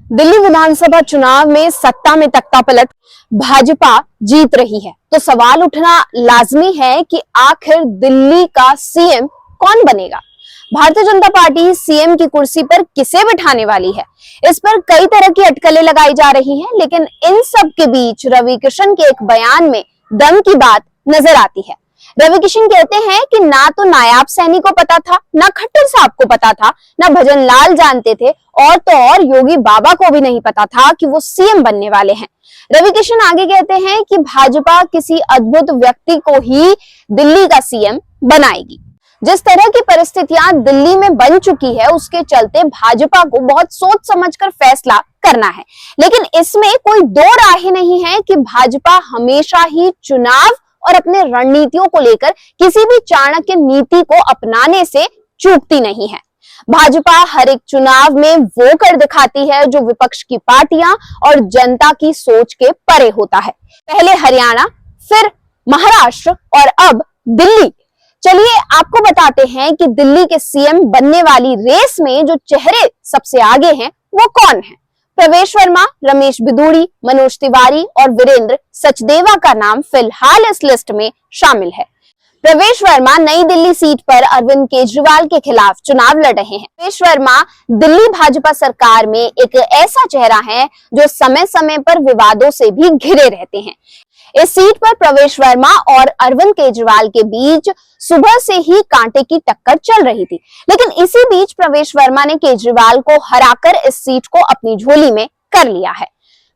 दिल्ली विधानसभा चुनाव में सत्ता में तख्तापलट भाजपा जीत रही है, तो सवाल उठना लाजमी है कि आखिर दिल्ली का सीएम कौन बनेगा। भारतीय जनता पार्टी सीएम की कुर्सी पर किसे बिठाने वाली है, इस पर कई तरह की अटकलें लगाई जा रही हैं, लेकिन इन सब के बीच रवि किशन के एक बयान में दम की बात नजर आती है। रवि किशन कहते हैं कि ना तो नायाब सैनी को पता था, ना खट्टर साहब को पता था, ना भजन लाल जानते थे, और तो और योगी बाबा को भी नहीं पता था कि वो सीएम बनने वाले हैं। रवि किशन आगे कहते हैं कि भाजपा किसी अद्भुत व्यक्ति को ही दिल्ली का सीएम बनाएगी। जिस तरह की परिस्थितियां दिल्ली में बन चुकी है, उसके चलते भाजपा को बहुत सोच समझकर फैसला करना है। लेकिन इसमें कोई दो राहें नहीं है कि भाजपा हमेशा ही चुनाव और अपने रणनीतियों को लेकर किसी भी चाणक्य नीति को अपनाने से चूकती नहीं है। भाजपा हर एक चुनाव में वो कर दिखाती है जो विपक्ष की पार्टियां और जनता की सोच के परे होता है। पहले हरियाणा, फिर महाराष्ट्र और अब दिल्ली। चलिए आपको बताते हैं कि दिल्ली के सीएम बनने वाली रेस में जो चेहरे सबसे आगे हैं वो कौन है। प्रवेश वर्मा, रमेश बिधूड़ी, मनोज तिवारी और वीरेंद्र सचदेवा का नाम फिलहाल इस लिस्ट में शामिल है। प्रवेश वर्मा नई दिल्ली सीट पर अरविंद केजरीवाल के खिलाफ चुनाव लड़ रहे हैं। प्रवेश वर्मा दिल्ली भाजपा सरकार में एक ऐसा चेहरा है जो समय समय पर विवादों से भी घिरे रहते हैं। इस सीट पर प्रवेश वर्मा और अरविंद केजरीवाल के बीच सुबह से ही कांटे की टक्कर चल रही थी, लेकिन इसी बीच प्रवेश वर्मा ने केजरीवाल को हराकर इस सीट को अपनी झोली में कर लिया है।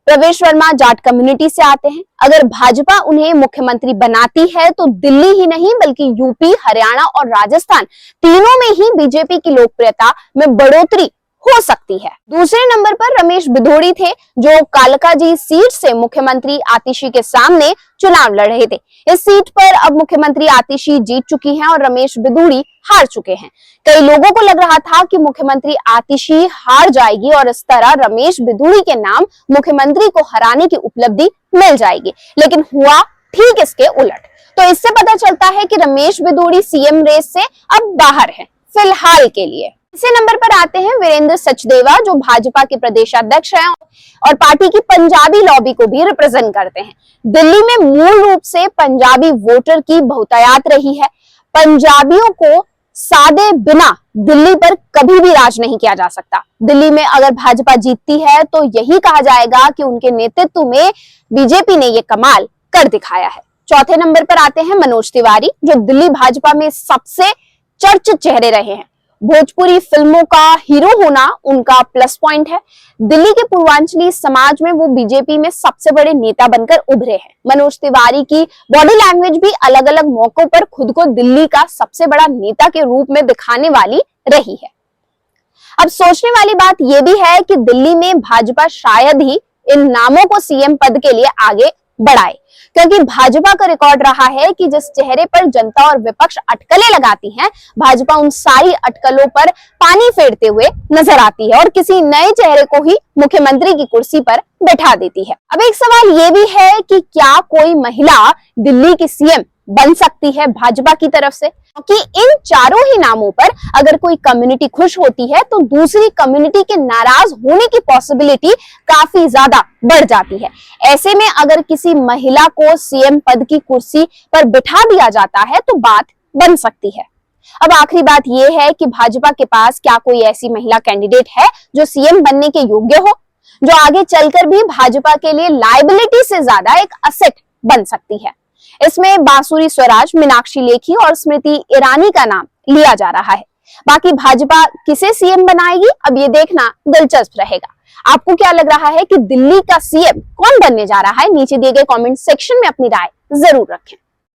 प्रवेश वर्मा जाट कम्युनिटी से आते हैं। अगर भाजपा उन्हें मुख्यमंत्री बनाती है तो दिल्ली ही नहीं बल्कि यूपी, हरियाणा और राजस्थान तीनों में ही बीजेपी की लोकप्रियता में बढ़ोतरी हो सकती है। दूसरे नंबर पर रमेश बिधूड़ी थे, जो कालकाजी सीट से मुख्यमंत्री आतिशी के सामने चुनाव लड़ रहे थे। इस सीट पर अब मुख्यमंत्री आतिशी जीत चुकी हैं और रमेश बिधूड़ी हार चुके हैं। कई लोगों को लग रहा था कि मुख्यमंत्री आतिशी हार जाएगी और इस तरह रमेश बिधूड़ी के नाम मुख्यमंत्री को हराने की उपलब्धि मिल जाएगी, लेकिन हुआ ठीक इसके उलट। तो इससे पता चलता है कि रमेश बिधूड़ी सीएम रेस से अब बाहर है फिलहाल के लिए। इसी नंबर पर आते हैं वीरेंद्र सचदेवा, जो भाजपा के प्रदेशाध्यक्ष हैं और पार्टी की पंजाबी लॉबी को भी रिप्रेजेंट करते हैं। दिल्ली में मूल रूप से पंजाबी वोटर की बहुतायत रही है। पंजाबियों को साधे बिना दिल्ली पर कभी भी राज नहीं किया जा सकता। दिल्ली में अगर भाजपा जीतती है तो यही कहा जाएगा कि उनके नेतृत्व में बीजेपी ने ये कमाल कर दिखाया है। चौथे नंबर पर आते हैं मनोज तिवारी, जो दिल्ली भाजपा में सबसे चर्चित चेहरे रहे हैं। भोजपुरी फिल्मों का हीरो होना उनका प्लस पॉइंट है। दिल्ली के पूर्वांचली समाज में वो बीजेपी में सबसे बड़े नेता बनकर उभरे हैं। मनोज तिवारी की बॉडी लैंग्वेज भी अलग अलग मौकों पर खुद को दिल्ली का सबसे बड़ा नेता के रूप में दिखाने वाली रही है। अब सोचने वाली बात यह भी है कि दिल्ली में भाजपा शायद ही इन नामों को सीएम पद के लिए आगे बढ़ाए, क्योंकि भाजपा का रिकॉर्ड रहा है कि जिस चेहरे पर जनता और विपक्ष अटकलें लगाती हैं, भाजपा उन सारी अटकलों पर पानी फेरते हुए नजर आती है और किसी नए चेहरे को ही मुख्यमंत्री की कुर्सी पर बैठा देती है। अब एक सवाल ये भी है कि क्या कोई महिला दिल्ली की सीएम बन सकती है भाजपा की तरफ से, क्योंकि इन चारों ही नामों पर अगर कोई कम्युनिटी खुश होती है तो दूसरी कम्युनिटी के नाराज होने की पॉसिबिलिटी काफी ज्यादा बढ़ जाती है। ऐसे में अगर किसी महिला को सीएम पद की कुर्सी पर बिठा दिया जाता है तो बात बन सकती है। अब आखिरी बात यह है कि भाजपा के पास क्या कोई ऐसी महिला कैंडिडेट है जो सीएम बनने के योग्य हो, जो आगे चलकर भी भाजपा के लिए लायबिलिटी से ज्यादा एक असेट बन सकती है। इसमें बांसुरी स्वराज, मीनाक्षी लेखी और स्मृति ईरानी का नाम लिया जा रहा है। बाकी भाजपा किसे सीएम बनाएगी, अब ये देखना दिलचस्प रहेगा। आपको क्या लग रहा है कि दिल्ली का सीएम कौन बनने जा रहा है? नीचे दिए गए कमेंट सेक्शन में अपनी राय जरूर रखें।